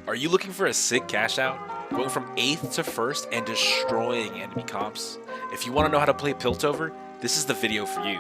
Are you looking for a sick cash out? Going from 8th to 1st and destroying enemy comps? If you want to know how to play Piltover, this is the video for you.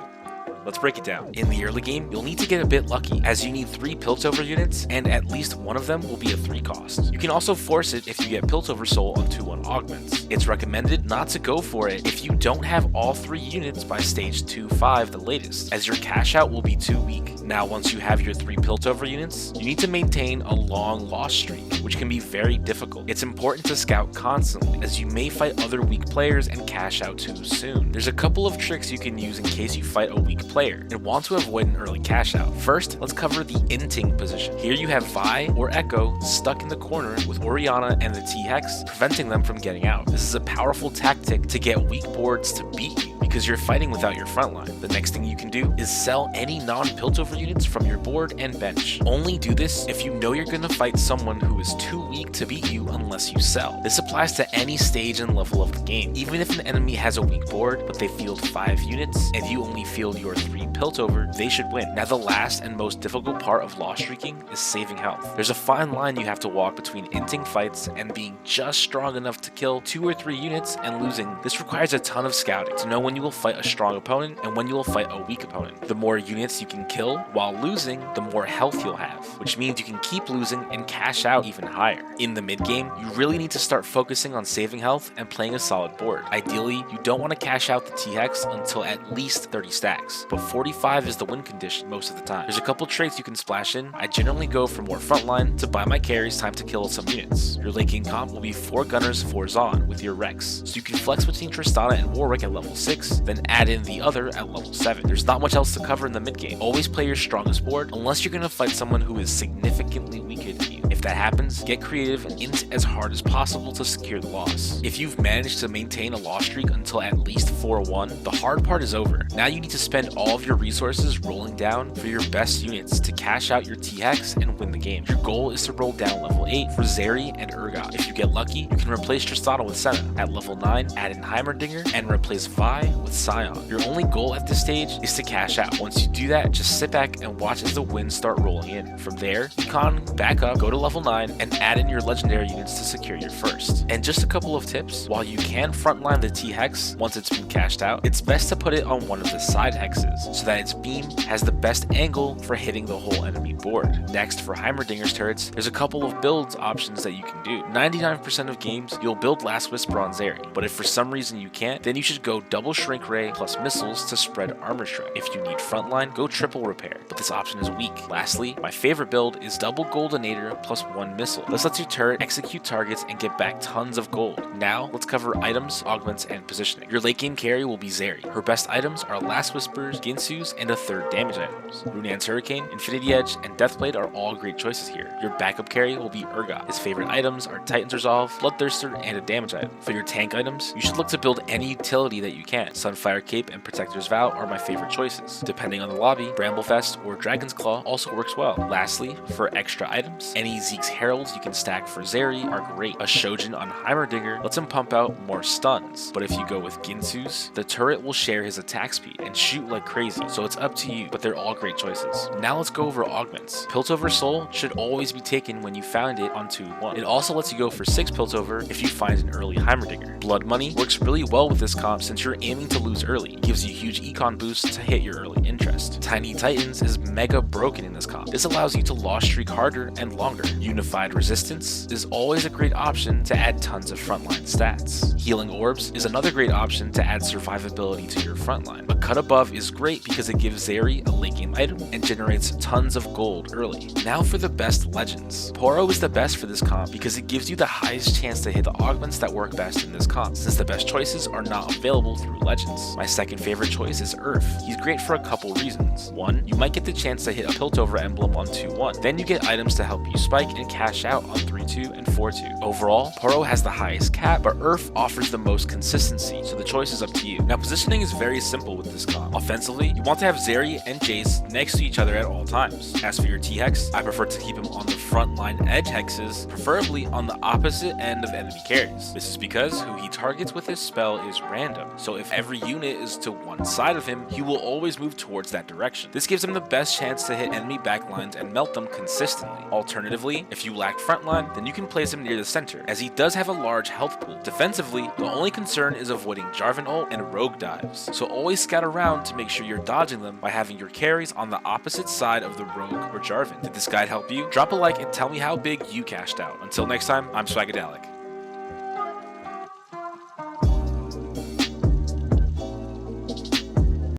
Let's break it down. In the early game, you'll need to get a bit lucky, as you need 3 Piltover units, and at least one of them will be a 3 cost. You can also force it if you get Piltover Soul on 2/1 Augments. It's recommended not to go for it if you don't have all 3 units by stage 2-5 the latest, as your cash out will be too weak. Now once you have your 3 Piltover units, you need to maintain a long loss streak, which can be very difficult. It's important to scout constantly, as you may fight other weak players and cash out too soon. There's a couple of tricks you can use in case you fight a weak player and want to avoid an early cash out. First, let's cover the inting position. Here you have Vi or Echo stuck in the corner with Orianna and the T-Hex, preventing them from getting out. This is a powerful tactic to get weak boards to beat you, because you're fighting without your front line. The next thing you can do is sell any non-Piltover units from your board and bench. Only do this if you know you're going to fight someone who is too weak to beat you unless you sell. This applies to any stage and level of the game. Even if an enemy has a weak board, but they field 5 units, and you only field your 3 Piltover, they should win. Now the last and most difficult part of loss streaking is saving health. There's a fine line you have to walk between inting fights and being just strong enough to kill 2 or 3 units and losing. This requires a ton of scouting to know when you will fight a strong opponent and when you will fight a weak opponent. The more units you can kill while losing, the more health you'll have, which means you can keep losing and cash out even higher. In the mid game, you really need to start focusing on saving health and playing a solid board. Ideally, you don't want to cash out the T-Hex until at least 30 stacks, but 45 is the win condition most of the time. There's a couple traits you can splash in. I generally go for more frontline to buy my carries time to kill some units. Your late game comp will be 4 Gunners, 4 Zon with your Rex, so you can flex between Tristana and Warwick at level 6, then add in the other at level 7. There's not much else to cover in the mid game. Always play your strongest board unless you're going to fight someone who is significantly weaker than you. If that happens, get creative and int as hard as possible to secure the loss. If you've managed to maintain a loss streak until at least 4-1, the hard part is over. Now you need to spend all of your resources rolling down for your best units to cash out your T-Hex and win the game. Your goal is to roll down level 8 for Zeri and Urgot. If you get lucky, you can replace Tristana with Senna. At level 9, add in Heimerdinger and replace Vi with Sion. Your only goal at this stage is to cash out. Once you do that, just sit back and watch as the wins start rolling in. From there, you can back up, go to level 9, and add in your legendary units to secure your first. And just a couple of tips: while you can frontline the T-Hex once it's been cashed out, it's best to put it on one of the side hexes so that its beam has the best angle for hitting the whole enemy board. Next, for Heimerdinger's turrets, there's a couple of builds options that you can do. 99% of games, you'll build Last Whisper on Zeri, but if for some reason you can't, then you should go double Shrink Ray plus missiles to spread armor strike. If you need frontline, go triple repair, but this option is weak. Lastly, my favorite build is double Goldenator plus 1 missile. This lets your turret execute targets and get back tons of gold. Now, let's cover items, augments, and positioning. Your late game carry will be Zeri. Her best items are Last Whispers, Ginsu's, and a 3rd damage items. Runaan's Hurricane, Infinity Edge, and Deathblade are all great choices here. Your backup carry will be Urgot. His favorite items are Titan's Resolve, Bloodthirster, and a damage item. For your tank items, you should look to build any utility that you can. Sunfire Cape and Protector's Vow are my favorite choices. Depending on the lobby, Bramblefest or Dragon's Claw also works well. Lastly, for extra items, any Zeke's Heralds you can stack for Zeri are great. A Shojin on Heimerdinger lets him pump out more stuns, but if you go with Ginsu's, the turret will share his attack speed and shoot like crazy, so it's up to you, but they're all great choices. Now let's go over augments. Piltover Soul should always be taken when you found it on 2-1. It also lets you go for 6 Piltover if you find an early Heimerdinger. Blood Money works really well with this comp since you're aiming to lose early. It gives you huge econ boosts to hit your early interest. Tiny Titans is mega broken in this comp. This allows you to loss streak harder and longer. Unified Resistance is always a great option to add tons of frontline stats. Healing Orbs is another great option to add survivability to your frontline. But Cut Above is great because it gives Zeri a late game item and generates tons of gold early. Now for the best legends. Poro is the best for this comp because it gives you the highest chance to hit the augments that work best in this comp, since the best choices are not available through legends. My second favorite choice is Earth. He's great for a couple reasons. One, you might get the chance to hit a Piltover emblem on 2-1. Then you get items to help you spike and cash out on 3-2 and 4-2. Overall, Poro has the highest cap, but Earth offers the most consistency, so the choice is up to you. Now positioning is very simple with this comp. Offensively, you want to have Zeri and Jace placed next to each other at all times. As for your T-Hex, I prefer to keep him on the front line edge hexes, preferably on the opposite end of enemy carries. This is because who he targets with his spell is random, so if every unit is to one side of him, he will always move towards that direction. This gives him the best chance to hit enemy backlines and melt them consistently. Alternatively, if you lack frontline, then you can place him near the center, as he does have a large health pool. Defensively, the only concern is avoiding Jarvan ult and rogue dives, so always scout around to make sure you're dodging them by having your carries on the opposite side of the rogue or Jarvan. Did this guide help you? Drop a like and tell me how big you cashed out. Until next time, I'm Swagadelic.